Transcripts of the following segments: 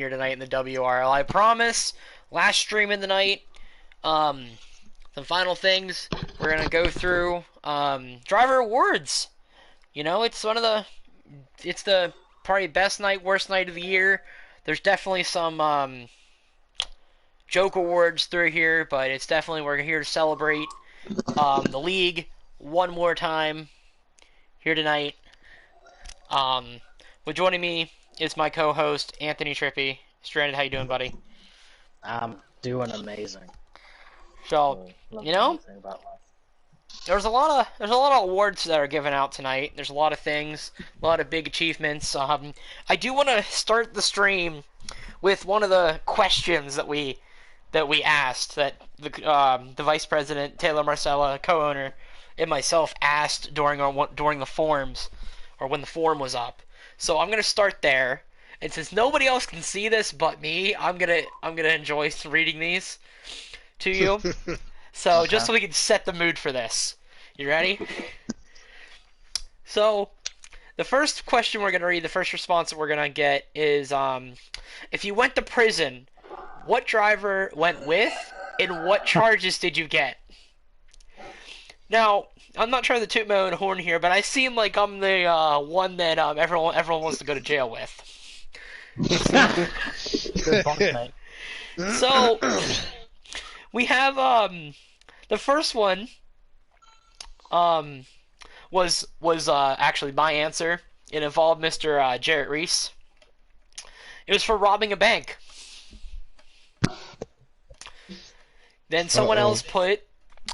here tonight in the WRL. I promise. Last stream in the night. Some final things. We're gonna go through driver awards. You know, it's the probably best night, worst night of the year. There's definitely some joke awards through here, but it's definitely we're here to celebrate the league one more time here tonight. But joining me is my co-host Anthony Trippy. Stranded, how you doing, buddy? I'm doing amazing. So, you know, there's a lot of awards that are given out tonight. There's a lot of things, a lot of big achievements. I do want to start the stream with one of the questions that we asked, that the vice president, Taylor Marcella, co-owner, and myself asked during the forums, or when the forum was up. So I'm gonna start there, and since nobody else can see this but me, I'm gonna enjoy reading these to you. So just so we can set the mood for this. You ready? So the first question we're gonna read, the first response that we're gonna get is, if you went to prison, what driver went with, and what charges did you get? Now, I'm not trying to toot my own horn here, but I seem like I'm the one that everyone wants to go to jail with. Good point, mate. So we have the first one was actually my answer. It involved Mr. Jarrett Reese. It was for robbing a bank. Then someone else put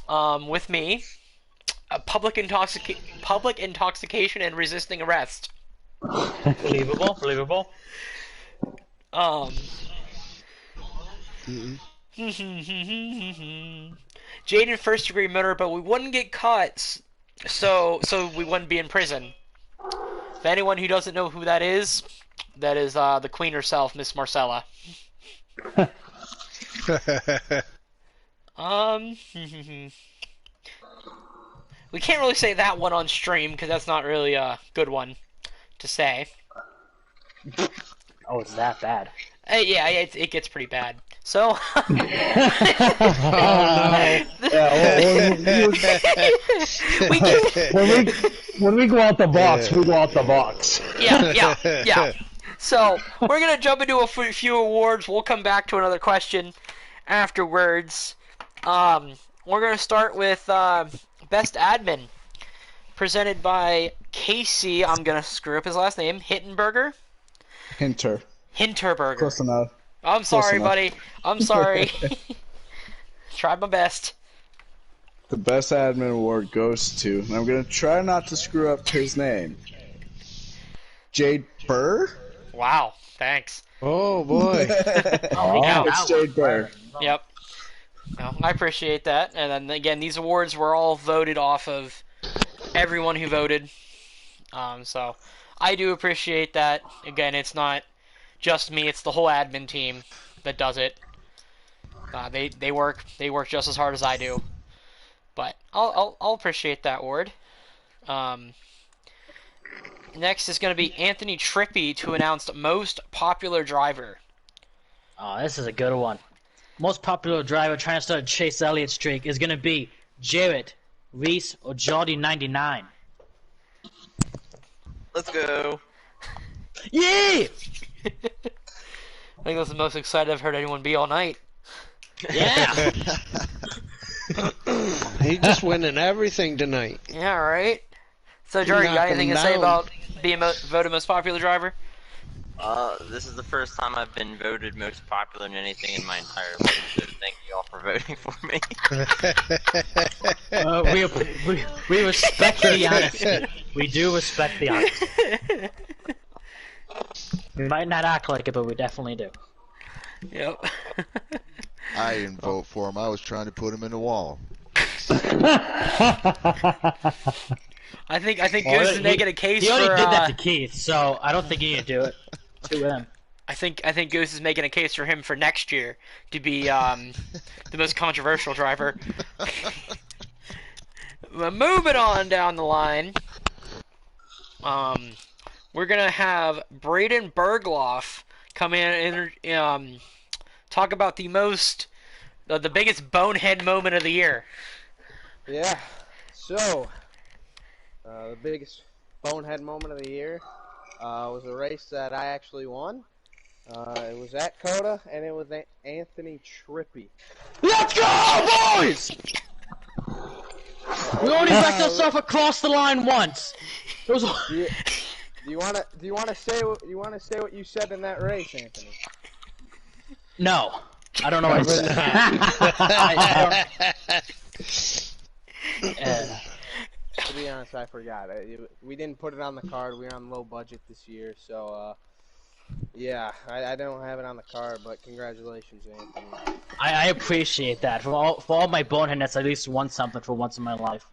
with me, public intoxication and resisting arrest. Believable. Jaden first degree murder, but we wouldn't get caught, so we wouldn't be in prison. For anyone who doesn't know who that is the queen herself, Miss Marcella. We can't really say that one on stream because that's not really a good one to say. Oh, it's that bad. Yeah, it gets pretty bad. So. Oh no! When we go out the box, we go out the box. Yeah. So we're gonna jump into a few awards. We'll come back to another question afterwards. We're gonna start with best admin, presented by Casey. I'm gonna screw up his last name. Hinterberger. Hinterberger. Close enough. I'm sorry, buddy. I'm sorry. Tried my best. The best admin award goes to, and I'm gonna try not to screw up his name. Jade Burr. Wow. Thanks. Oh boy. It's Jade Burr. Yep. No, I appreciate that. And then again, these awards were all voted off of everyone who voted. So I do appreciate that. Again, it's not just me; it's the whole admin team that does it. They work just as hard as I do. But I'll appreciate that award. Next is going to be Anthony Trippy to announce most popular driver. Oh, this is a good one. Most popular driver trying to start a Chase Elliott streak is going to be Jarrett Reese or Jordy 99. Let's go. Yeah! I think that's the most excited I've heard anyone be all night. Yeah! He just winning everything tonight. Yeah, right? So, Jordy, you got anything to say about being voted most popular driver? This is the first time I've been voted most popular in anything in my entire life, so thank you all for voting for me. We respect the honesty. We do respect the honesty. We might not act like it, but we definitely do. Yep. I didn't vote for him. I was trying to put him in the wall. I think Goose is making a case for. He already did that to Keith, so I don't think you need to do it to him. I think Goose is making a case for him for next year to be the most controversial driver. Moving on down the line, we're gonna have Braden Bergloff come in and talk about the biggest bonehead moment of the year. Yeah. So, the biggest bonehead moment of the year was a race that I actually won. It was at Coda, and it was Anthony Trippi. Let's go, boys! We only backed ourselves across the line once. It was... Do you want to say what you said in that race, Anthony? No, I don't know what I said. To be honest, I forgot. We didn't put it on the card. We were on low budget this year, so yeah, I don't have it on the card. But congratulations, Anthony. I appreciate that. For all my boneheadness, I at least won something for once in my life.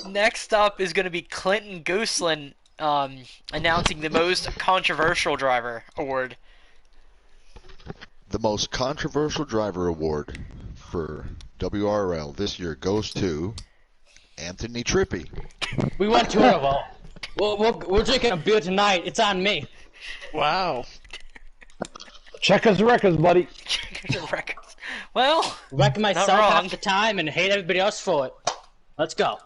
Next up is going to be Clinton Gooseling announcing the most controversial driver award. The most controversial driver award for WRL this year goes to Anthony Trippi. We went to it all. We're drinking a beer tonight. It's on me. Wow. Check his records, buddy. Records. Well, wrecking myself wrong. half the time and hate everybody else for it. Let's go.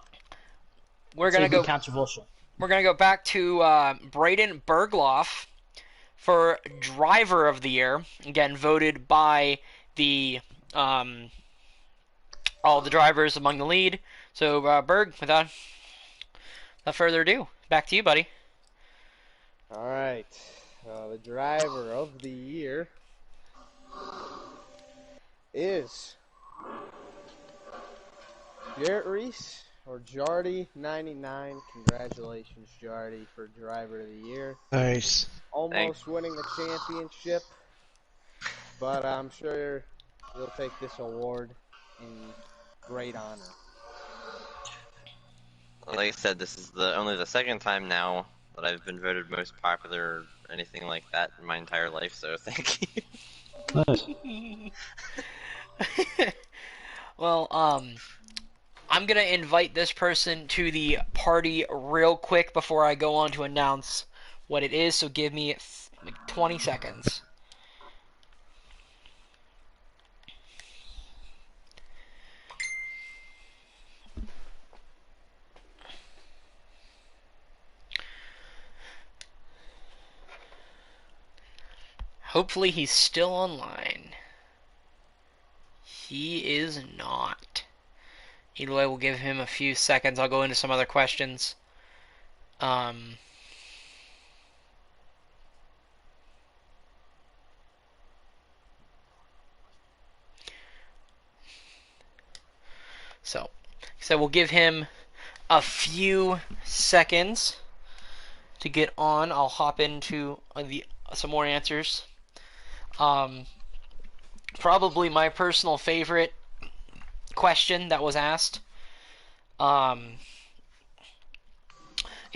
We're gonna go controversial. We're gonna go back to Braden Bergloff for Driver of the Year. Again, voted by the all the drivers among the lead. So Berg, without further ado, back to you, buddy. All right, the driver of the year is Garrett Reese or Jardy99. Congratulations, Jardy, for driver of the year. Nice. Almost winning the championship, but I'm sure you'll take this award in great honor. Like I said, this is only the second time now that I've been voted most popular or anything like that in my entire life, so thank you. Nice. Well, I'm gonna invite this person to the party real quick before I go on to announce what it is, so give me 20 seconds. Hopefully he's still online. He is not. Either way, we'll give him a few seconds. I'll go into some other questions. So we'll give him a few seconds to get on. I'll hop into some more answers. Probably my personal favorite question that was asked. If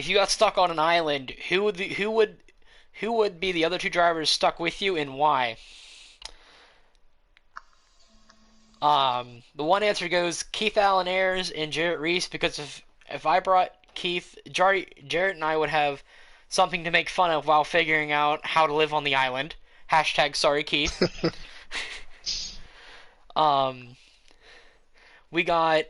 you got stuck on an island, who would be the other two drivers stuck with you, and why? The one answer goes Keith Allen Ayers and Jarrett Reese, because if I brought Keith, Jarrett and I would have something to make fun of while figuring out how to live on the island. # sorry Keith. We got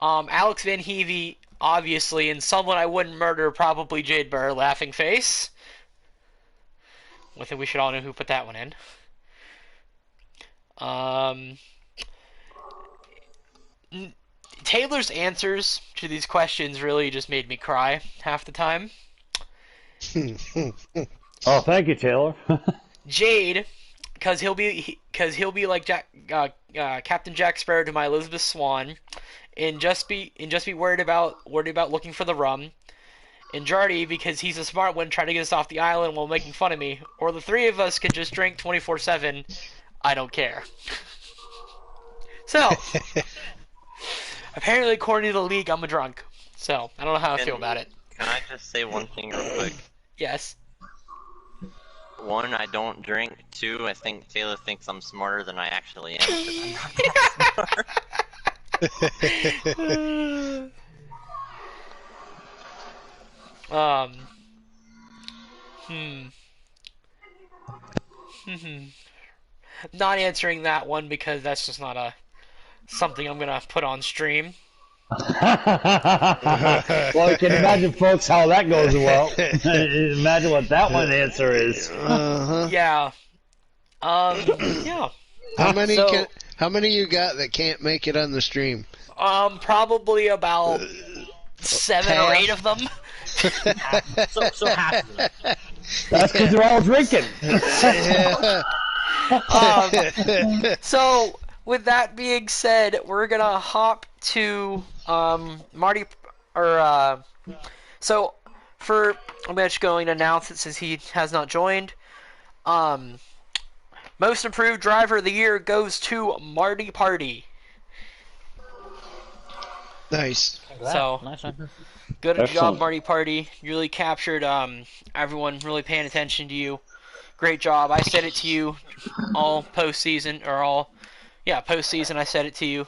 Alex Van Heavey, obviously, and someone I wouldn't murder, probably Jade Burr, laughing face. I think we should all know who put that one in. Taylor's answers to these questions really just made me cry half the time. Oh, thank you, Taylor. Jade, because he'll be like Captain Jack Sparrow to my Elizabeth Swan, and just be worried about looking for the rum. And Jardy, because he's a smart one, trying to get us off the island while making fun of me. Or the three of us could just drink 24/7. I don't care. So, apparently, according to the league, I'm a drunk. So, I don't know how I feel about it. Can I just say one thing real quick? Yes. 1, I don't drink. 2, I think Taylor thinks I'm smarter than I actually am. 'Cause I'm not that smart. Um. Not answering that one because that's just not something I'm gonna put on stream. Well, you can imagine, folks, how that goes well. Imagine what that one answer is. Yeah. Yeah. How many you got that can't make it on the stream? Probably about 7 or 8 of them. So half of them. That's because they're all drinking. So, with that being said, we're gonna hop to Marty, so I'm just going to announce it since he has not joined. Most improved driver of the year goes to Marty Party. Nice. So, Nice one. good Excellent. job, Marty Party. You really captured everyone really paying attention to you. Great job. I said it to you all postseason, postseason I said it to you.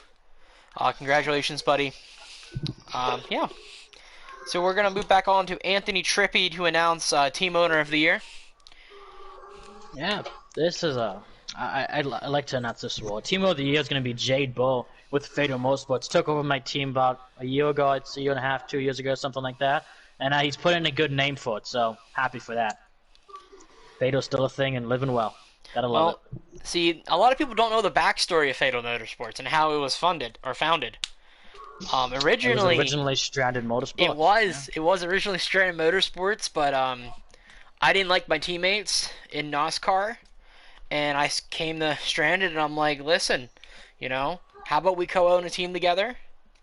Congratulations, buddy. Yeah. So we're going to move back on to Anthony Trippi to announce Team Owner of the Year. Yeah, this is I'd like to announce this award. Team of the Year is going to be Jade Bull with Fatal Motorsports. Took over my team about a year ago, it's a year and a half, 2 years ago, something like that. And he's put in a good name for it, so happy for that. Fatal's still a thing and living well. Gotta love it. See, a lot of people don't know the backstory of Fatal Motorsports and how it was founded. Originally, It was originally Stranded Motorsports. It was originally Stranded Motorsports, but I didn't like my teammates in NASCAR, and I came to Stranded, and I'm like, listen, how about we co-own a team together?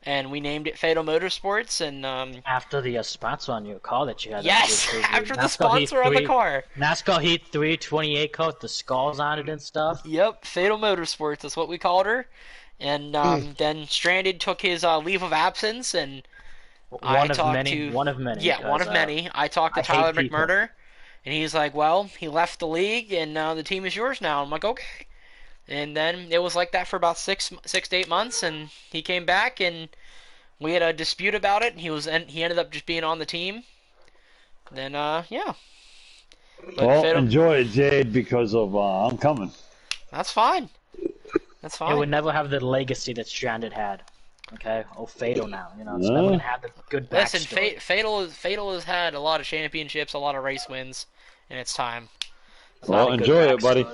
And we named it Fatal Motorsports, and after the sponsor on your car that you had. Yes, after the sponsor on the car. NASCAR Heat 3 28 car with the skulls on it and stuff. Yep, Fatal Motorsports, that's what we called her. And then Stranded took his leave of absence, and one of many. Yeah, one of many. I talked to Tyler McMurder, and he's like, well, he left the league, and the team is yours now. I'm like, okay. And then it was like that for about 6 to 8 months, and he came back, and we had a dispute about it, and he ended up just being on the team. Then, yeah. But enjoy it, Jade, because of I'm coming. That's fine. That's fine. It would never have the legacy that Stranded had. Okay? Fatal now. It's never going to have the good backstory. Listen, Fatal has had a lot of championships, a lot of race wins in its time. Well, enjoy it, buddy.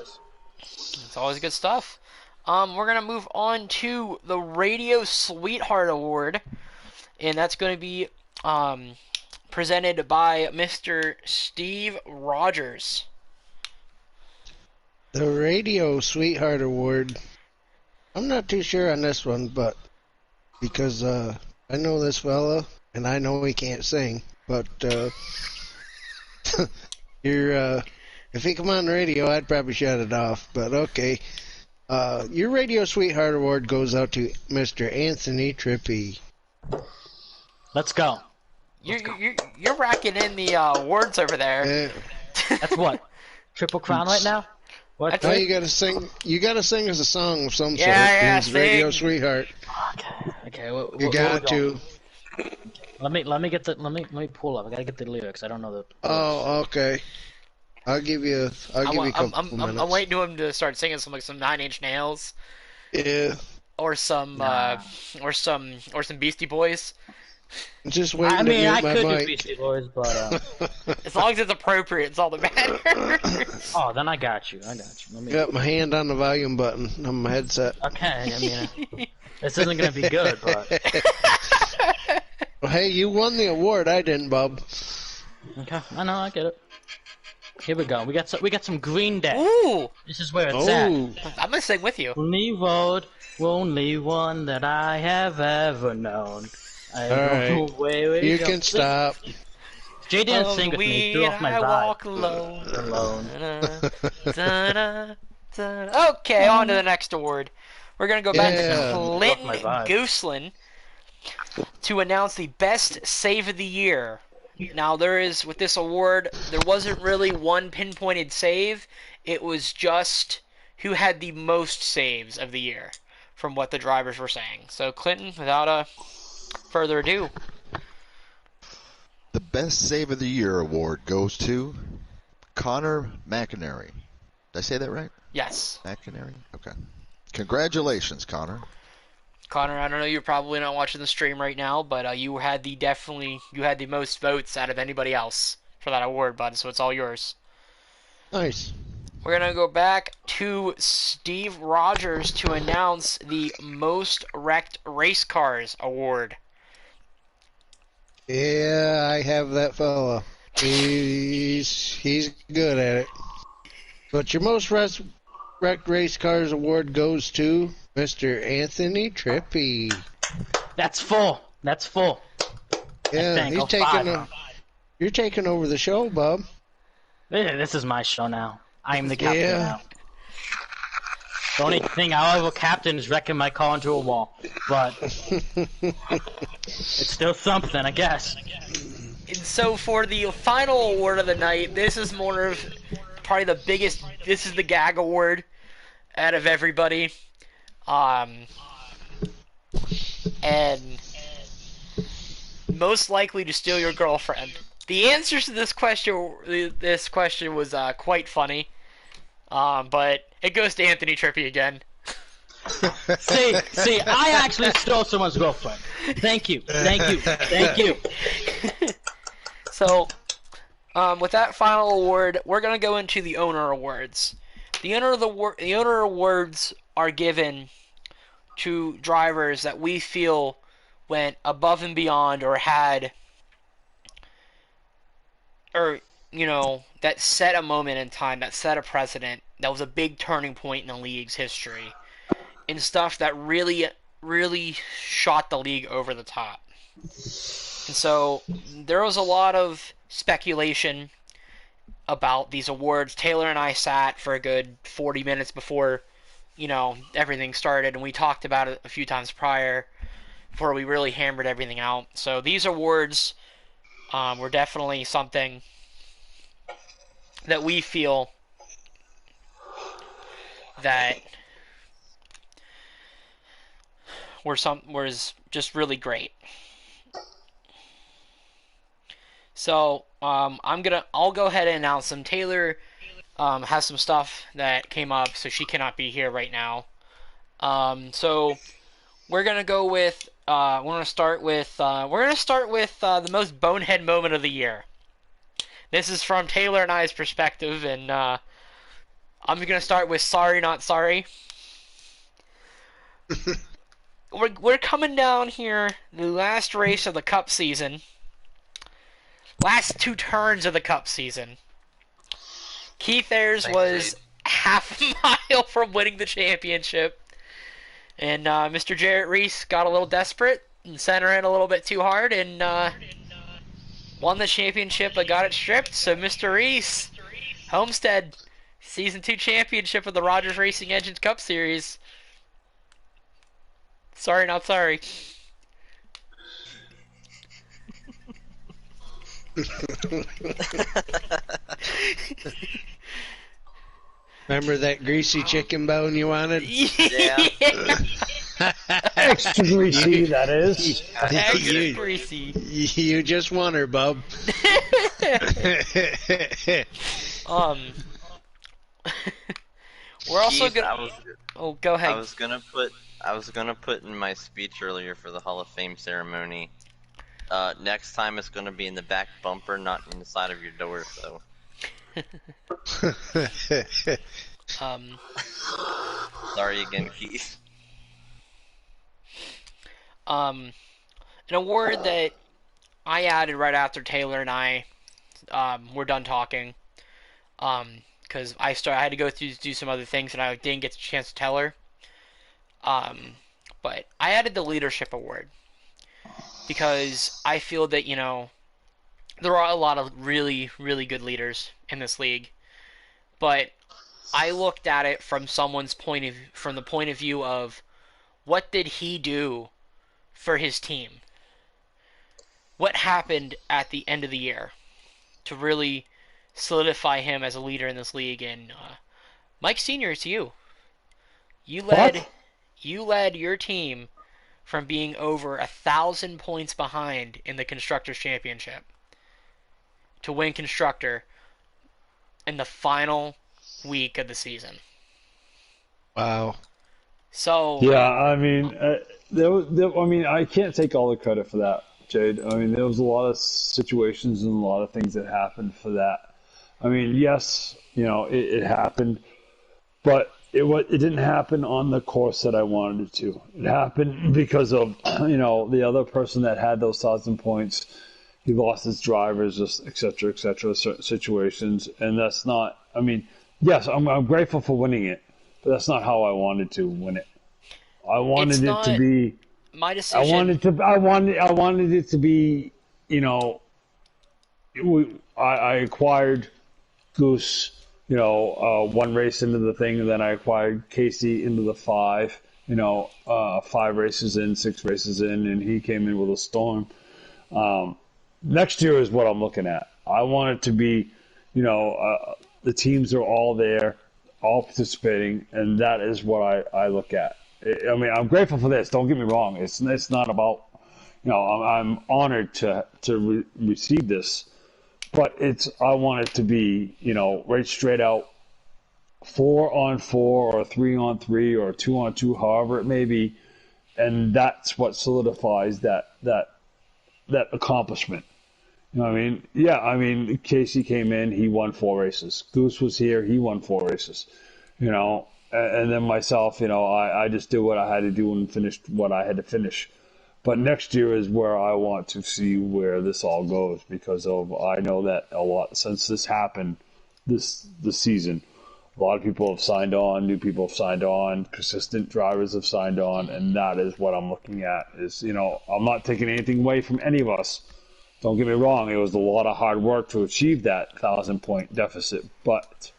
It's always good stuff. We're going to move on to the Radio Sweetheart Award, and that's going to be presented by Mr. Steve Rogers. The Radio Sweetheart Award. I'm not too sure on this one, but because I know this fella, and I know he can't sing, but if he come on the radio, I'd probably shut it off, but okay. Your Radio Sweetheart Award goes out to Mr. Anthony Trippi. Let's go. You're racking in the awards over there. That's what? Triple Crown right now? What? No, you gotta sing. You gotta sing as a song of some sort. Yeah, It's Radio Sweetheart. Okay. You got to. Let me pull up. I gotta get the lyrics. I don't know the. Oh, okay. I'll give you a couple minutes. I'm waiting to him to start singing some 9 Inch Nails. Yeah. Or some Beastie Boys. Just waiting to mute my could mic. do Beastie Boys, but as long as it's appropriate, it's all that matters. Oh, then I got you. Got my hand on the volume button on my headset. Okay, this isn't gonna be good, but. Well, hey, you won the award. I didn't, Bob. Okay, I know. I get it. Here we go. We got some Green Day. Ooh! This is where it's at. I'm gonna sing with you. Only road, only one that I have ever known. Alright. You can stop. Jay didn't sing with me. He threw off my vibe. Walk alone. Okay, on to the next award. We're gonna go back to Clinton Gooseling to announce the best save of the year. Now, with this award, there wasn't really one pinpointed save. It was just who had the most saves of the year, from what the drivers were saying. So, Clinton, without further ado. The Best Save of the Year award goes to Connor McInerney. Did I say that right? Yes. McInerney? Okay. Congratulations, Connor. Connor, I don't know, you're probably not watching the stream right now, but you had the most votes out of anybody else for that award, bud, so it's all yours. Nice. We're going to go back to Steve Rogers to announce the Most Wrecked Race Cars award. Yeah, I have that fella. He's good at it. But your most wrecked race cars award goes to Mr. Anthony Trippi. That's full. That's full. Yeah, he's taking. You're taking over the show, Bob. This is my show now. I am the captain Yeah. now. The only thing I will captain is wrecking my car into a wall. But it's still something, I guess. And so for the final award of the night, this is more of probably the biggest. This is the gag award out of everybody, and most likely to steal your girlfriend. The answers to this question was quite funny, but it goes to Anthony Trippi again. See, I actually stole someone's girlfriend. Thank you. So, with that final award, we're gonna go into the owner awards. The owner awards are given to drivers that we feel went above and beyond, or had, or that set a moment in time, that set a precedent, that was a big turning point in the league's history, and stuff that really, really shot the league over the top. And so there was a lot of speculation about these awards. Taylor and I sat for a good 40 minutes before, everything started, and we talked about it a few times prior before we really hammered everything out. So these awards were definitely something that we feel that was just really great. So I'll go ahead and announce them. Taylor has some stuff that came up, so she cannot be here right now. So we're gonna go with we're gonna start with the most bonehead moment of the year. This is from Taylor and I's perspective, and I'm gonna start with sorry not sorry. We're coming down here, the last race of the Cup season. Last two turns of the Cup season. Keith Ayers was half a mile from winning the championship. And Mr. Jarrett Reese got a little desperate and sent her in a little bit too hard and won the championship but got it stripped. So Mr. Reese, Homestead, Season 2 championship of the Rogers Racing Engines Cup Series. Sorry, not sorry. Remember that greasy chicken bone you wanted? Yeah. Extra greasy, that is. Extra greasy. You just won her, bub. We're also Keith, gonna. Oh, go ahead. I was gonna put in my speech earlier for the Hall of Fame ceremony. Next time it's gonna be in the back bumper, not in the side of your door. So. Sorry again, Keith. An award that I added right after Taylor and I were done talking, because I had to go through do some other things and I didn't get the chance to tell her. But I added the leadership award because I feel that there are a lot of really, really good leaders in this league, but I looked at it from from the point of view of what did he do for his team? What happened at the end of the year to really solidify him as a leader in this league? And Mike Senior, it's you. You led your team from being over 1,000 points behind in the Constructors' Championship to win constructor in the final week of the season. Wow. So Yeah, I mean, I can't take all the credit for that, Jade. I mean, there was a lot of situations and a lot of things that happened for that. I mean, yes, it happened, but it didn't happen on the course that I wanted it to. It happened because of the other person that had those 1,000 points. He lost his drivers, just et cetera, certain situations, and that's not. I mean, yes, I'm grateful for winning it, but that's not how I wanted to win it. I wanted it to be my decision. I wanted it to be. I acquired Goose, one race into the thing, and then I acquired Casey into the 5. 5 races in, 6 races in, and he came in with a storm. Next year is what I'm looking at. I want it to be, the teams are all there, all participating, and that is what I look at. I mean, I'm grateful for this. Don't get me wrong. It's not about, I'm honored to receive this, but I want it to be, right straight out, 4-on-4 or 3-on-3 or 2-on-2, however it may be, and that's what solidifies that accomplishment. You know what I mean? Yeah, I mean, Casey came in, he won 4 races. Goose was here, he won 4 races. And then myself, I just did what I had to do and finished what I had to finish. But next year is where I want to see where this all goes, because I know that a lot since this happened this season, a lot of people have signed on, new people have signed on, consistent drivers have signed on, and that is what I'm looking at. I'm not taking anything away from any of us. Don't get me wrong, it was a lot of hard work to achieve that 1,000-point deficit, but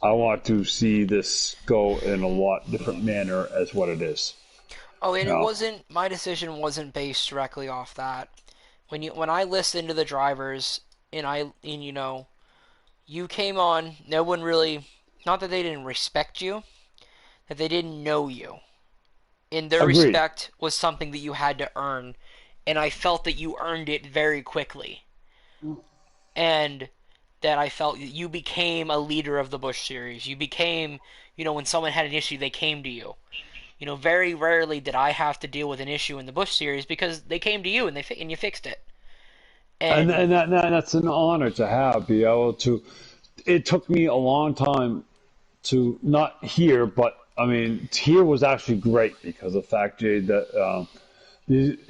I want to see this go in a lot different manner as what it is. Oh, and my decision wasn't based directly off that. When I listened to the drivers and you came on, no one really, not that they didn't respect you, that they didn't know you. And their Agreed. respect was something that you had to earn, and I felt that you earned it very quickly. And that I felt you became a leader of the Busch Series. You became, when someone had an issue, they came to you. Very rarely did I have to deal with an issue in the Busch Series because they came to you and you fixed it. And that's an honor to have, be able to. It took me a long time to not hear, but I mean, here was actually great because of the fact, Jade, that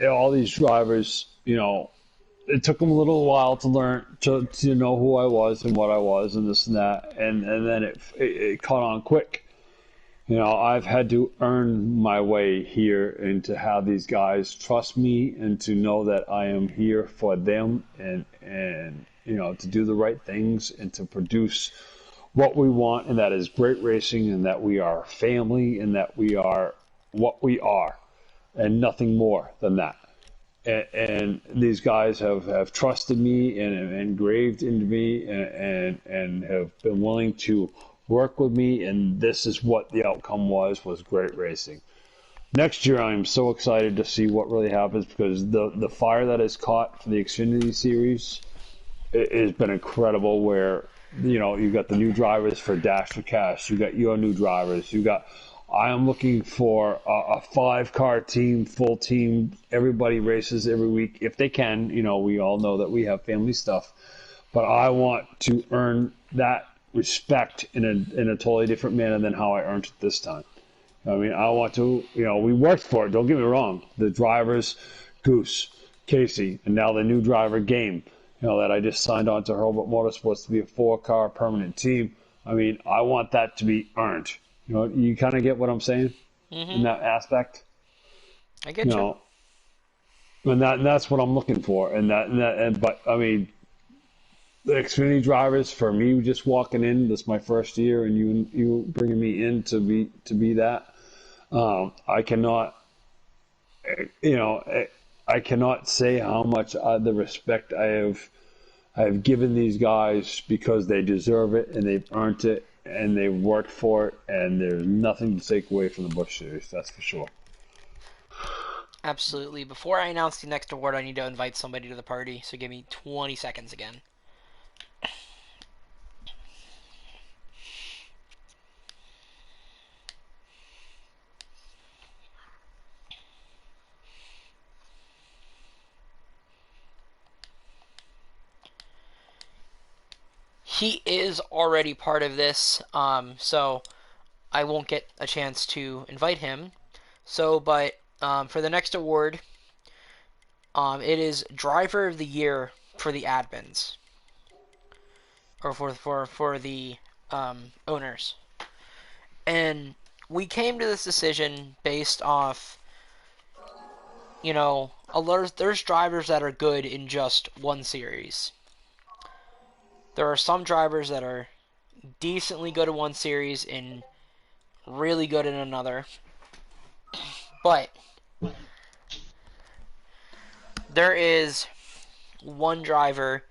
all these drivers, it took them a little while to learn to know who I was and what I was and this and that, and then it caught on quick. I've had to earn my way here and to have these guys trust me and to know that I am here for them and to do the right things and to produce what we want, and that is great racing, and that we are family, and that we are what we are and nothing more than that. And these guys have trusted me and engraved into me and have been willing to work with me, and this is what the outcome was great racing. Next year, I'm so excited to see what really happens, because the fire that is caught for the Xfinity Series, it has been incredible, where you've got the new drivers for Dash for Cash, you got your new drivers, I am looking for a 5-car team, full team. Everybody races every week if they can. We all know that we have family stuff, but I want to earn that respect in a totally different manner than how I earned it this time. I mean, I want to. We worked for it. Don't get me wrong. The drivers, Goose, Casey, and now the new driver, Game. That I just signed on to Hurlbut Motorsports to be a 4-car permanent team. I mean, I want that to be earned. You kind of get what I'm saying in that aspect. I get you. And that's what I'm looking for. But I mean, the Xfinity drivers, for me, just walking in, this is my first year, and you bringing me in to be that. I cannot, I cannot say how much the respect I have given these guys, because they deserve it and they've earned it. And they worked for it, and there's nothing to take away from the Busch Series, that's for sure. Absolutely. Before I announce the next award, I need to invite somebody to the party, so give me 20 seconds again. he is already part of this, so I won't get a chance to invite him. So, but for the next award, it is Driver of the Year for the admins, or for the owners. And we came to this decision based off, there's drivers that are good in just one series. There are some drivers that are decently good in one series and really good in another. But there is one driver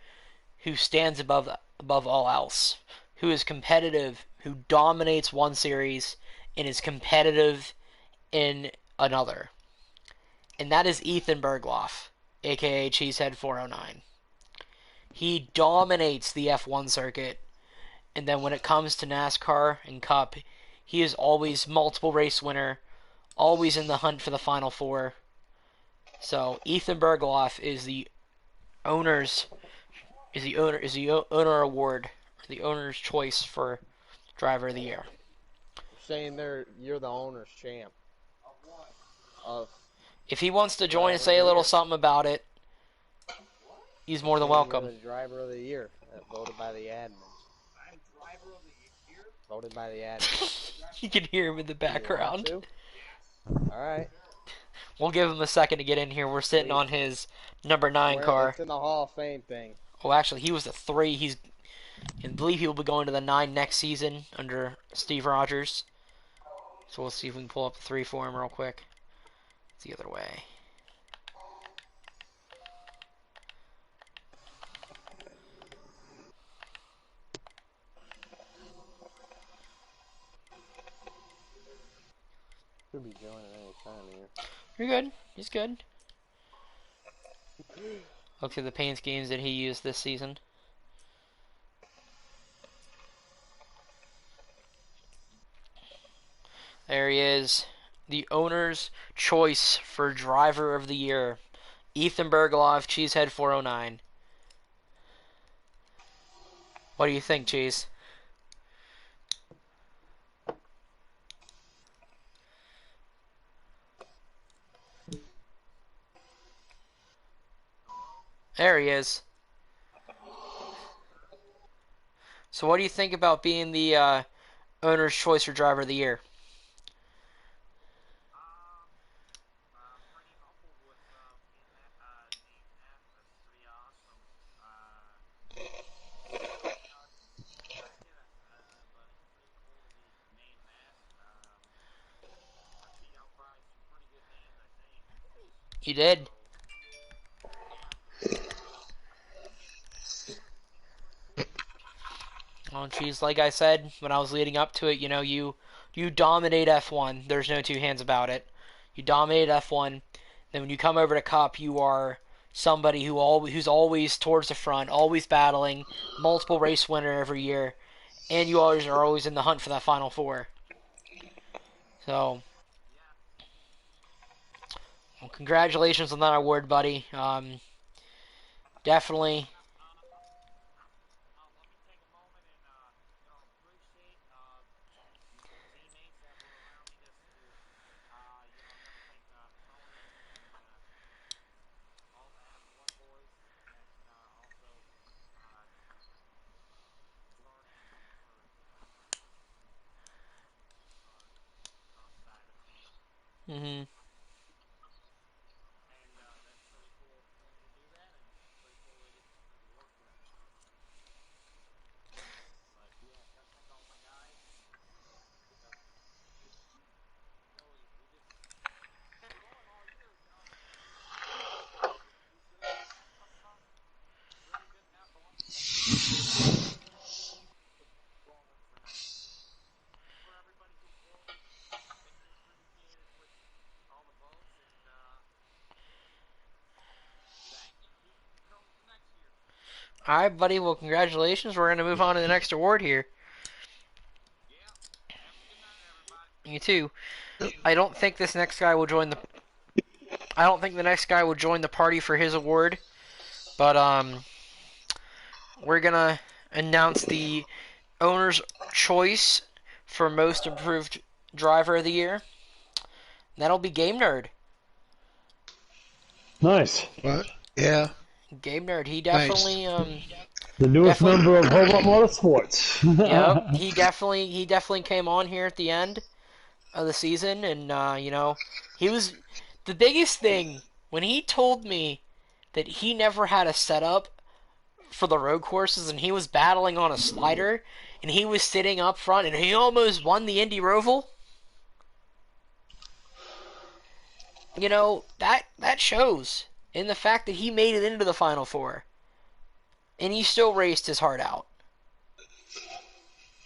who stands above all else, who is competitive, who dominates one series and is competitive in another. And that is Ethan Bergloff, aka Cheesehead 409. He dominates the F1 circuit, and then when it comes to NASCAR and Cup, he is always multiple race winner, always in the hunt for the Final Four. So Ethan Bergloff is the owner award, or the owner's choice for Driver of the Year. Saying you're the owner's champ. If he wants to join and say a little something about it, he's more than welcome. You're the Driver of the Year, voted by the admins. I'm Driver of the Year? Voted by the admins. You can hear him in the background. Alright. We'll give him a second to get in here. We're sitting on his number 9 car. It's in the Hall of Fame thing. Oh, actually, he was the 3. I believe he will be going to the 9 next season under Steve Rogers. So we'll see if we can pull up the 3 for him real quick. It's the other way. Could be joining any time here. You're good. He's good. Look at the paint schemes that he used this season. There he is. The owner's choice for Driver of the Year. Ethan Bergloff, Cheesehead 409. What do you think, Cheese? There he is. So what do you think about being the owner's choice for Driver of the Year? You did. Well, geez, like I said when I was leading up to it, you dominate F1. There's no two hands about it. You dominate F1. Then when you come over to Cup, you are somebody who's always towards the front, always battling, multiple race winner every year, and you always are always in the hunt for that Final Four. So, well, congratulations on that award, buddy. Definitely. Mm-hmm. Alright, buddy. Well, congratulations. We're going to move on to the next award here. You too. I don't think this next guy will join the... I don't think the next guy will join the party for his award. But, we're going to announce the owner's choice for most improved driver of the year. That'll be Game Nerd. Nice. What? Yeah. Game Nerd. He Nice. definitely The newest definitely member of Hobart Motorsports. yep, he definitely came on here at the end of the season, and he was the biggest thing when he told me that he never had a setup for the road courses, and he was battling on a slider, and he was sitting up front, and he almost won the Indy Roval. That shows in the fact that he made it into the Final Four, and he still raced his heart out.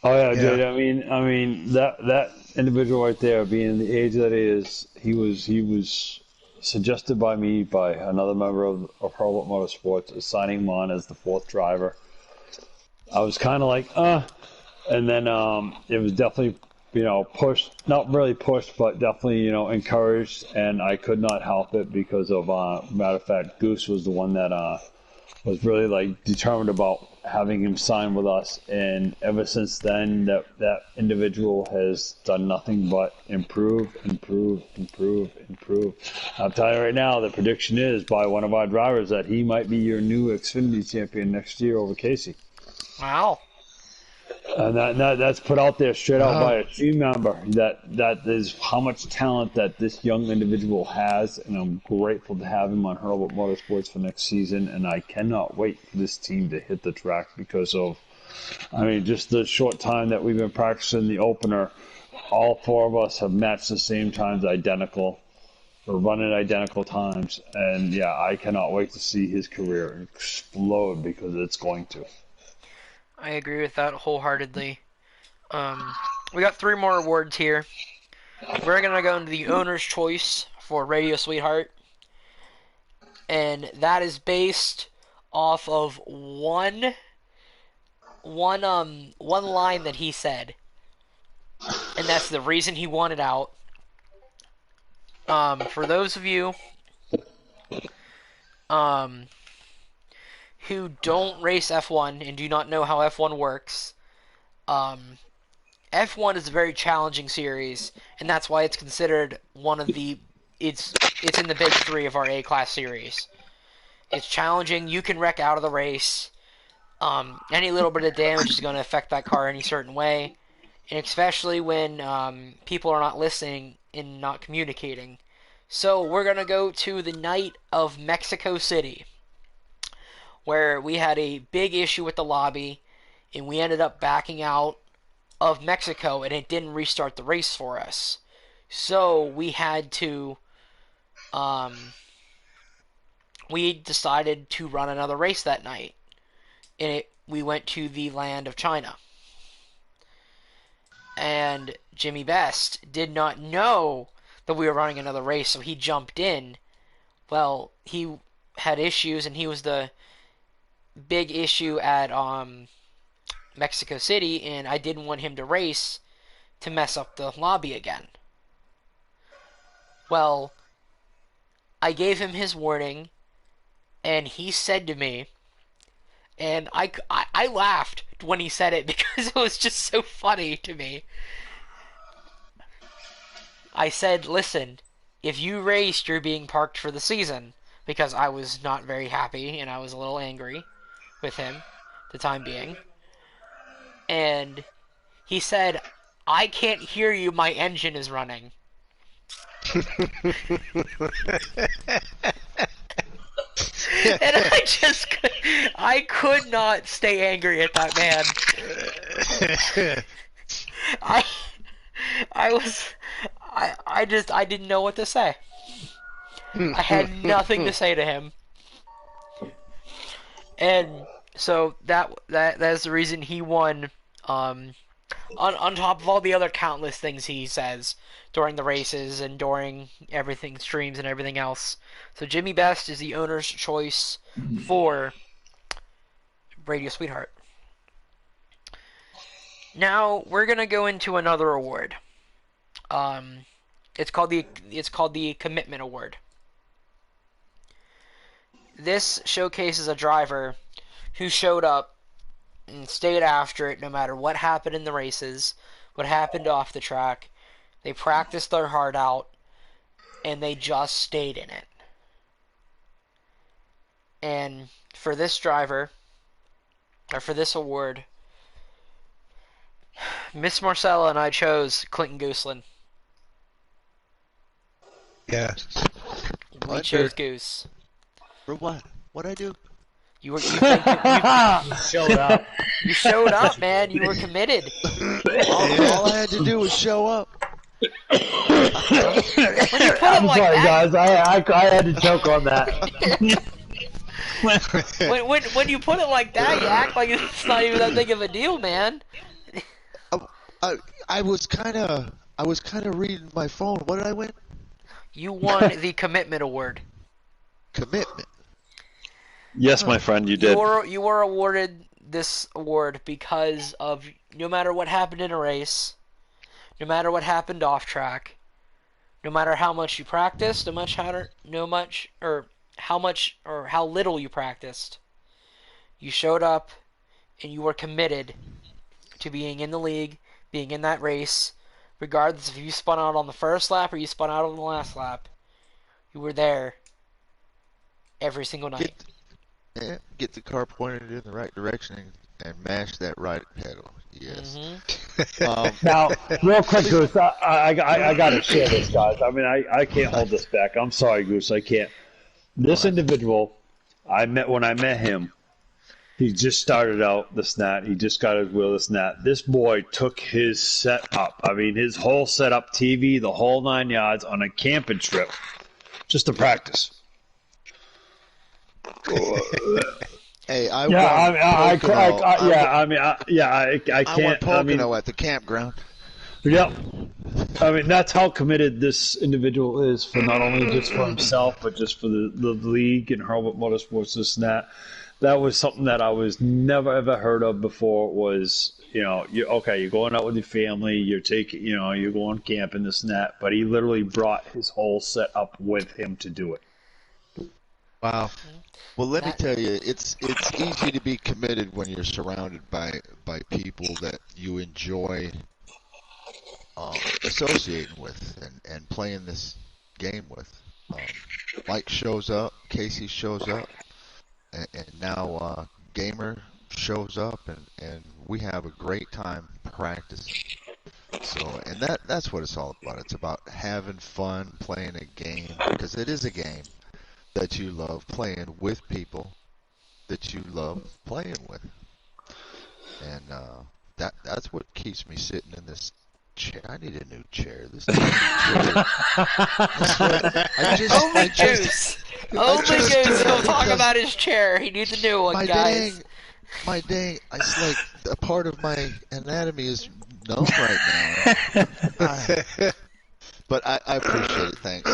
Oh yeah, dude. I mean that individual right there, being the age that he was suggested by me by another member of Hobart Motorsports, assigning him on as the fourth driver. I was kind of like, and then it was definitely pushed, not really pushed, but definitely encouraged, and I could not help it because of matter of fact, Goose was the one that was really like determined about having him sign with us, and ever since then that individual has done nothing but improve. I'll tell you right now, the prediction is by one of our drivers that he might be your new Xfinity champion next year over Casey. Wow. And that's put out there straight out by a team member. That is how much talent that this young individual has, and I'm grateful to have him on Hobart Motorsports for next season. And I cannot wait for this team to hit the track because of, just the short time that we've been practicing the opener. All four of us have matched the same times, identical. We're running identical times, and yeah, I cannot wait to see his career explode because it's going to. I agree with that wholeheartedly. We got 3 more awards here. We're going to go into the owner's choice for Radio Sweetheart. And that is based off of one line that he said. And that's the reason he wanted out. For those of you who don't race F1 and do not know how F1 works, F1 is a very challenging series, and that's why it's considered one of the it's in the big 3 of our A-class series. It's challenging. You can wreck out of the race. Any little bit of damage is going to affect that car any certain way, and especially when people are not listening and not communicating. So we're going to go to the night of Mexico City, where we had a big issue with the lobby, and we ended up backing out of Mexico, and it didn't restart the race for us. So we had to, we decided to run another race that night, and we went to the land of China. And Jimmy Best did not know that we were running another race, so he jumped in. Well, he had issues, and he was the big issue at Mexico City, and I didn't want him to race to mess up the lobby again. Well, I gave him his warning, and he said to me, and I laughed when he said it because it was just so funny to me. I said, listen, if you raced, you're being parked for the season, because I was not very happy, and I was a little angry with him the time being. And he said, I can't hear you, my engine is running. And I could not stay angry at that man. I didn't know what to say. I had nothing to say to him. And so that is the reason he won, on top of all the other countless things he says during the races and during everything, streams and everything else. So Jimmy Best is the owner's choice for Radio Sweetheart. Now we're gonna go into another award. It's called the Commitment Award. This showcases a driver who showed up and stayed after it no matter what happened in the races, what happened off the track. They practiced their heart out, and they just stayed in it. And for this driver, or for this award, Miss Marcella and I chose Clinton Gooseling. Yeah. We chose Goose. For what? What'd I do? You showed up. You showed up, man. You were committed. All I had to do was show up. When you put I'm it like sorry, that, guys. I had to choke on that. when you put it like that, you act like it's not even that big of a deal, man. I was kind of reading my phone. What did I win? You won the commitment award. Commitment. Yes, my friend, you did. You were awarded this award because of no matter what happened in a race, no matter what happened off track, no matter how much you practiced, how little you practiced, you showed up and you were committed to being in the league, being in that race, regardless if you spun out on the first lap or you spun out on the last lap. You were there every single night. Get the car pointed in the right direction and mash that right pedal. Yes. Mm-hmm. Now, real quick, Goose, I got to share this, guys. I mean, I can't hold this back. I'm sorry, Goose, I can't. This individual, when I met him, he just started out this and that. He just got his wheel this and that. This boy took his setup. I mean, his whole setup, TV, the whole 9 yards on a camping trip, just to practice. Hey, I can't. went Pocono at the campground. Yep. I mean, that's how committed this individual is for not only just for himself, but just for the league and Herbert Motorsports, this and that. That was something that I was never ever heard of before. Was you're going out with your family, you're going camping, this and that. But he literally brought his whole setup with him to do it. Wow. Well, let me tell you, it's easy to be committed when you're surrounded by people that you enjoy associating with and playing this game with. Mike shows up, Casey shows up, and now Gamer shows up, and we have a great time practicing. So, and that's what it's all about. It's about having fun, playing a game, because it is a game that you love playing with people that you love playing with. And that's what keeps me sitting in this chair. I need a new chair. This is Only Goose will talk about his chair. He needs a new one, guys. My dang, it's like a part of my anatomy is numb right now. But I appreciate it. Thanks.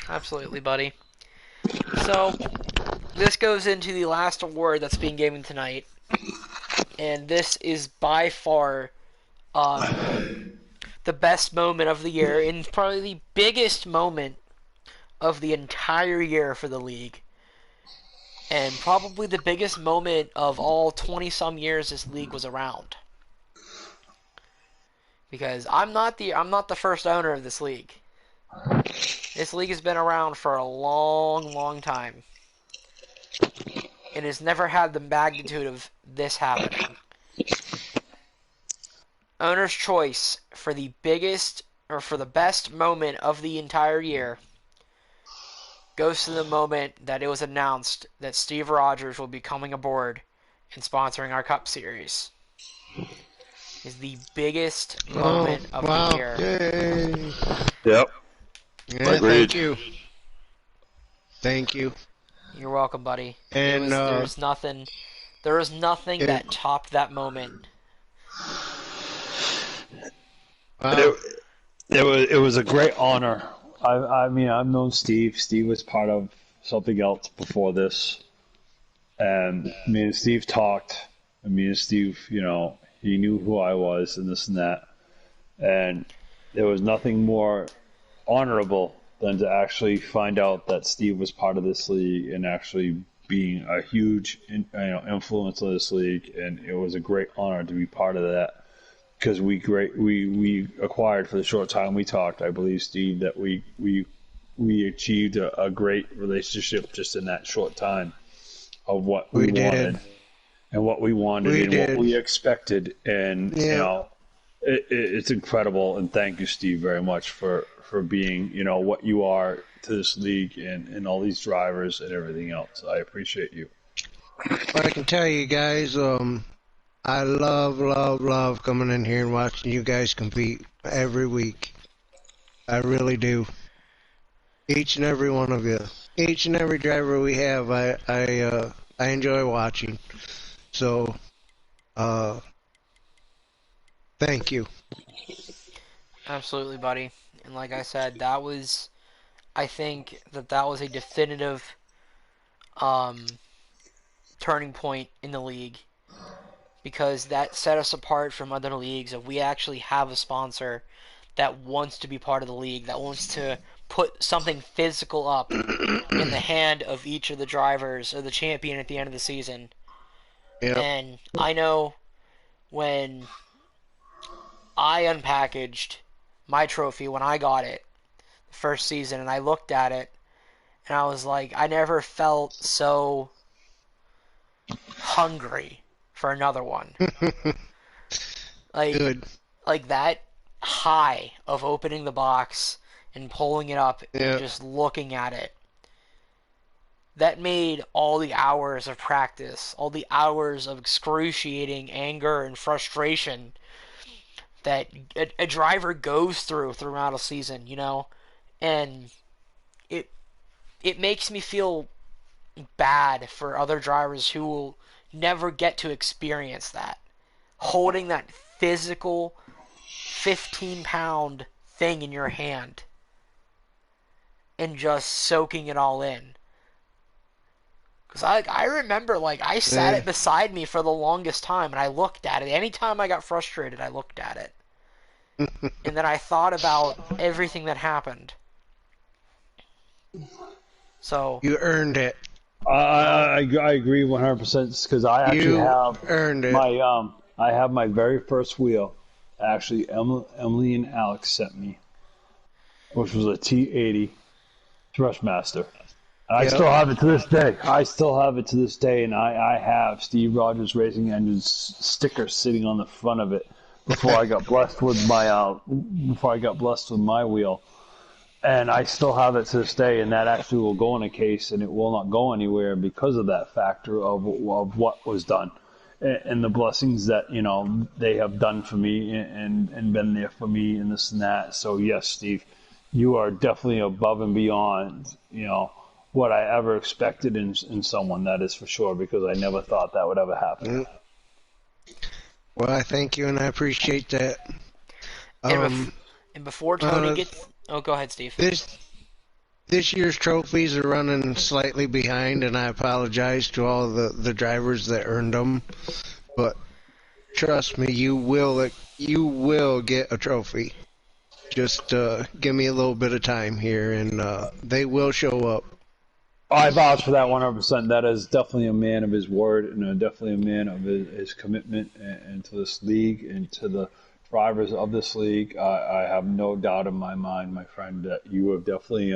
Absolutely, buddy. So, this goes into the last award that's being given tonight. And this is by far the best moment of the year, and probably the biggest moment of the entire year for the league. And probably the biggest moment of all 20-some years this league was around. Because I'm not the first owner of this league. This league has been around for a long, long time. It has never had the magnitude of this happening. Owner's choice for the biggest, or for the best moment of the entire year goes to the moment that it was announced that Steve Rogers will be coming aboard and sponsoring our Cup Series. Is the biggest moment of the year. Yay. Yep. Yeah, thank you. Thank you. You're welcome, buddy. And there was nothing that topped that moment. It was a great honor. I mean, I've known Steve. Steve was part of something else before this, and me and Steve talked. And me and Steve, he knew who I was and this and that, and there was nothing more honorable than to actually find out that Steve was part of this league and actually being a huge influence of this league, and it was a great honor to be part of that. Because we acquired for the short time we talked, I believe, Steve, that we achieved a great relationship just in that short time of what we wanted and what we wanted what we expected, and it's incredible. And thank you, Steve, very much for being what you are to this league and all these drivers and everything else. I appreciate you. Well, I can tell you guys, I love coming in here and watching you guys compete every week. I really do. Each and every one of you, each and every driver we have, I enjoy watching. So, thank you. Absolutely, buddy. And like I said, I think that was a definitive turning point in the league, because that set us apart from other leagues. If we actually have a sponsor that wants to be part of the league, that wants to put something physical up in the hand of each of the drivers or the champion at the end of the season. Yep. And I know when I unpackaged my trophy, when I got it the first season, and I looked at it, and I was like, I never felt so hungry for another one. Good. Like that high of opening the box and pulling it up and just looking at it. That made all the hours of practice, all the hours of excruciating anger and frustration that a driver goes throughout a season, and it makes me feel bad for other drivers who will never get to experience that. Holding that physical 15-pound thing in your hand and just soaking it all in. Because I remember, I sat it beside me for the longest time, and I looked at it. Anytime I got frustrated, I looked at it. And then I thought about everything that happened. So you earned it. I agree 100% because I actually have earned it. I have my very first wheel. Actually, Emily and Alex sent me, which was a T80 Thrustmaster. And I still have it to this day. And I have Steve Rogers Racing Engines sticker sitting on the front of it before I got blessed with my wheel. And I still have it to this day, and that actually will go in a case, and it will not go anywhere because of that factor of what was done and the blessings that they have done for me and been there for me and this and that. So yes, Steve, you are definitely above and beyond what I ever expected in someone. That is for sure, because I never thought that would ever happen. Well, I thank you, and I appreciate that. And before Tony gets... Oh, go ahead, Steve. This year's trophies are running slightly behind, and I apologize to all the drivers that earned them. But trust me, you will get a trophy. Just give me a little bit of time here, and they will show up. I vouch for that 100%. That is definitely a man of his word, and definitely a man of his commitment and to this league and to the drivers of this league. I have no doubt in my mind, my friend, that you have definitely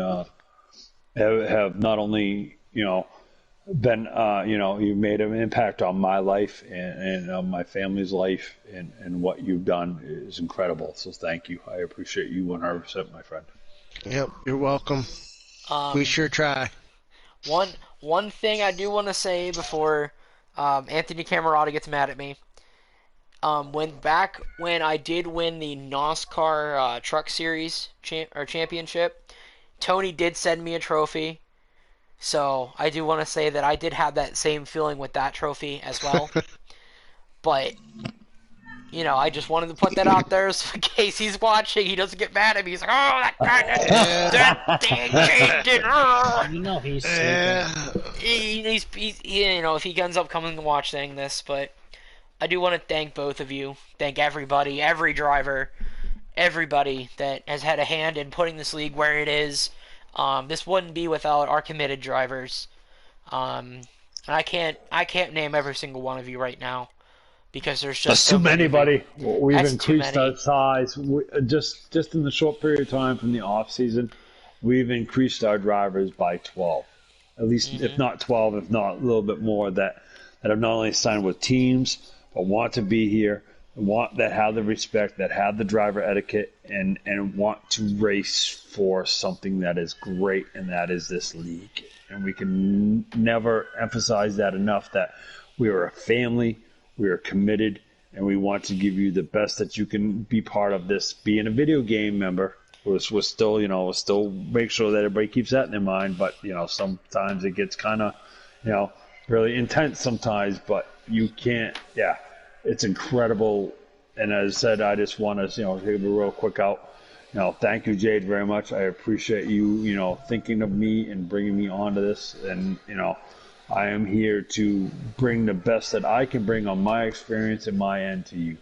have not only been you've made an impact on my life and my family's life, and what you've done is incredible. So thank you. I appreciate you 100%, my friend. Yep, you're welcome. We sure try. One thing I do want to say before Anthony Camerata gets mad at me. When I did win the NASCAR Truck Series championship, Tony did send me a trophy. So I do want to say that I did have that same feeling with that trophy as well. But I just wanted to put that out there so in case he's watching, he doesn't get mad at me. He's like, "Oh, that dang Jade did." He's if he ends up coming to watch this, but. I do want to thank both of you. Thank everybody, every driver, everybody that has had a hand in putting this league where it is. This wouldn't be without our committed drivers. And I can't name every single one of you right now because there's just That's so too many, of you. buddy. We've That's too increased many. our size. Just in the short period of time from the off season, we've increased our drivers by 12. At least, if not 12, if not a little bit more, that have not only signed with teams, but want to be here, that have the respect, that have the driver etiquette, and want to race for something that is great, and that is this league. And we can never emphasize that enough, that we are a family, we are committed, and we want to give you the best that you can be part of this. Being a video game member, we're still, we'll still make sure that everybody keeps that in their mind, but, sometimes it gets kind of, really intense sometimes, but you can't, it's incredible. And as I said, I just want to, give a real quick out. Thank you, Jade, very much. I appreciate you, thinking of me and bringing me onto this. And, I am here to bring the best that I can bring on my experience and my end to you.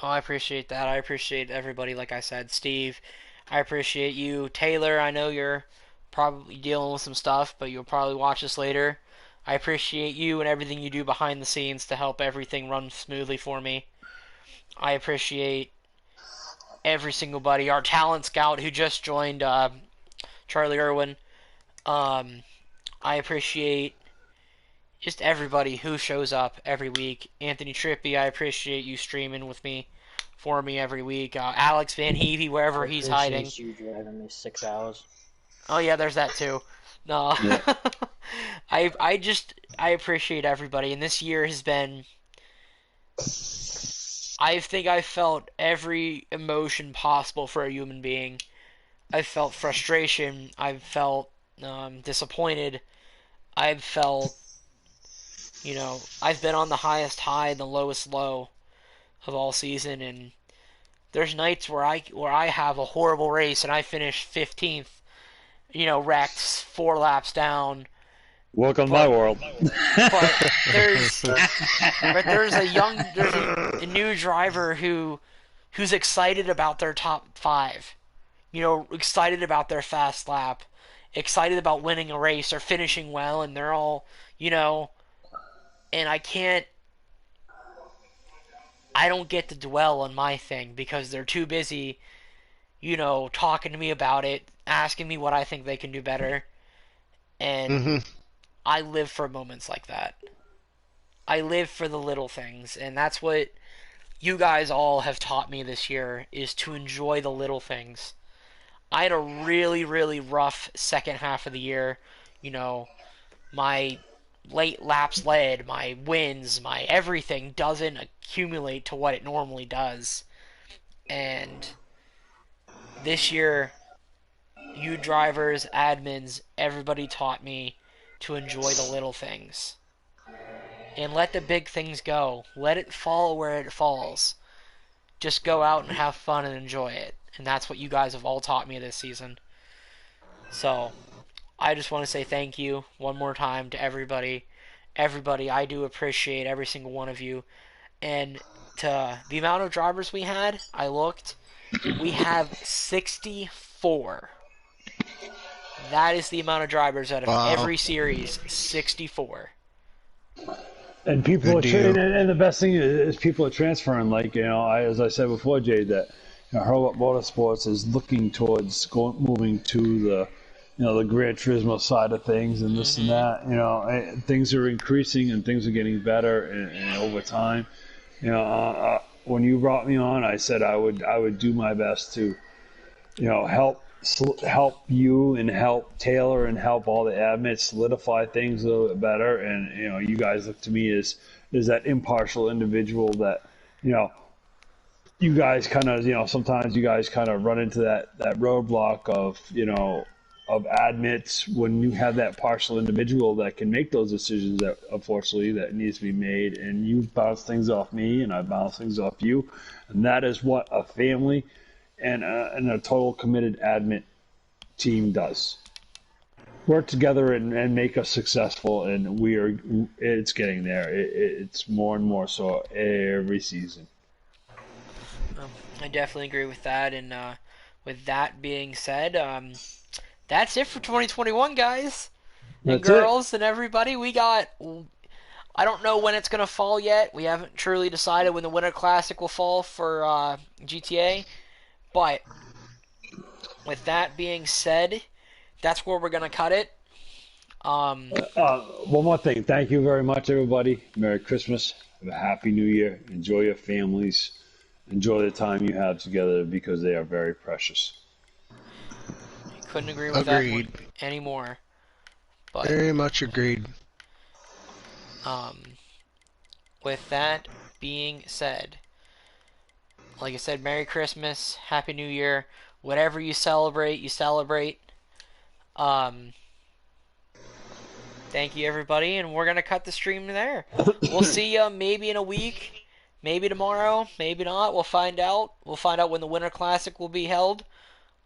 Oh, I appreciate that. I appreciate everybody, like I said. Steve, I appreciate you. Taylor, I know you're probably dealing with some stuff, but you'll probably watch this later. I appreciate you and everything you do behind the scenes to help everything run smoothly for me. I appreciate every single buddy. Our talent scout who just joined, Charlie Irwin. I appreciate just everybody who shows up every week. Anthony Trippi, I appreciate you streaming with me, for me every week. Alex Van Heavey, wherever he's hiding. You driving me 6 hours. Oh yeah, there's that too. No, yeah. I appreciate everybody, and this year has been. I think I felt every emotion possible for a human being. I've felt frustration. I've felt disappointed. I've felt, I've been on the highest high and the lowest low of all season, and there's nights where I have a horrible race and I finish 15th, wrecked 4 laps down. Welcome to my world. But there's a new driver who's excited about their top 5, excited about their fast lap, excited about winning a race or finishing well, and they're all, and I don't get to dwell on my thing because they're too busy, talking to me about it, asking me what I think they can do better, and I live for moments like that. I live for the little things, and that's what you guys all have taught me this year, is to enjoy the little things. I had a really, really rough second half of the year. My late laps led, my wins, my everything doesn't accumulate to what it normally does. And this year, you drivers, admins, everybody taught me to enjoy the little things. And let the big things go. Let it fall where it falls. Just go out and have fun and enjoy it. And that's what you guys have all taught me this season. So, I just want to say thank you one more time to everybody. Everybody, I do appreciate every single one of you. And to the amount of drivers we had, I looked, we have 64. That is the amount of drivers out of every series, 64. And people and the best thing is people are transferring. Like, as I said before, Jay, that Hurley Motorsports is looking towards moving to the, the Gran Turismo side of things and this and that. Things are increasing and things are getting better and over time. When you brought me on, I said I would do my best to, help you and help Taylor and help all the admins solidify things a little bit better. And you guys look to me as that impartial individual that you guys kind of sometimes you guys kind of run into that roadblock of of admits when you have that partial individual that can make those decisions that unfortunately that needs to be made, and you bounce things off me and I bounce things off you, and that is what a family and a total committed admin team does. Work together and make us successful, and it's getting there. It's more and more so every season. I definitely agree with that, and with that being said, that's it for 2021, guys. and That's it. girls and everybody. We got. I don't know when it's gonna fall yet. We haven't truly decided when the Winter Classic will fall for GTA. But with that being said, that's where we're gonna cut it. One more thing. Thank you very much, everybody. Merry Christmas. Have a Happy New Year. Enjoy your families. Enjoy the time you have together because they are very precious. Couldn't agree with Agreed. that anymore. But Very much agreed. with that being said, like I said, Merry Christmas, Happy New Year, whatever you celebrate, you celebrate. Thank you, everybody, and we're gonna cut the stream there. We'll see you maybe in a week, maybe tomorrow, maybe not. We'll find out. We'll find out when the Winter Classic will be held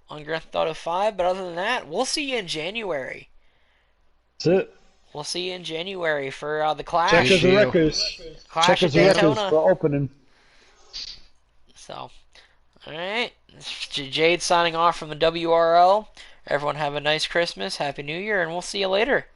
on Grand Theft Auto 5. But other than that, we'll see you in January. That's it. We'll see you in January for the Clash. Check us the you. records. Clash Check at us the records Daytona. for opening. So, alright. Jade signing off from the WRL. Everyone have a nice Christmas, Happy New Year, and we'll see you later.